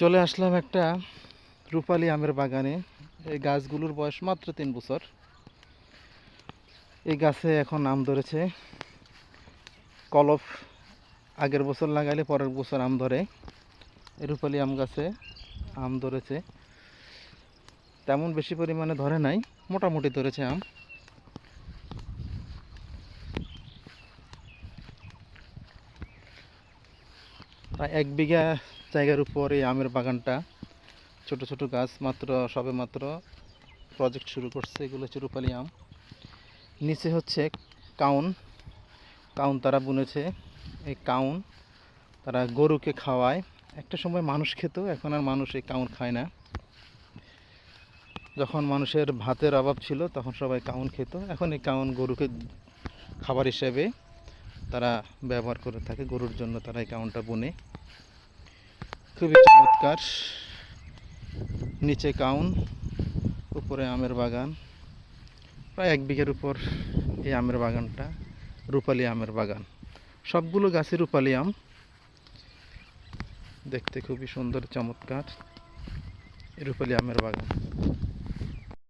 চলে আসলাম একটা রূপালী আমের বাগানে। এই গাছগুলোর বয়স মাত্র 3 বছর। এই গাছে এখন আম ধরেছে। কলফ আগের বছর লাগাইলে পরের বছর আম ধরে। এই রূপালী আম গাছে আম ধরেছে, তেমন বেশি পরিমাণে ধরে নাই, মোটামুটি ধরেছে আম। প্রায় 1 বিঘা জায়গার উপর এই আমের বাগানটা। ছোট ছোট গাছ, সবে মাত্র প্রজেক্ট শুরু করছে। এগুলো হচ্ছে রূপালী আম। নিচে হচ্ছে কাউন কাউন তারা বুনেছে। এই কাউন তারা গরুকে খাওয়ায়। একটা সময় মানুষ খেত, এখন আর মানুষ এই কাউন খায় না। যখন মানুষের ভাতের অভাব ছিল তখন সবাই কাউন খেত, এখন এই কাউন গরুকে খাবার হিসেবে তারা ব্যবহার করে থাকে। গরুর জন্য তারা এই কাউনটা বুনে। খুবই চমৎকার। নিচে কাউন, উপরে আমের বাগান। প্রায় 1 বিঘার উপর এই আমের বাগানটা, রূপালী আমের বাগান। সবগুলো গাছে রূপালী আম, দেখতে খুবই সুন্দর চমৎকার এই রূপালী আমের বাগান।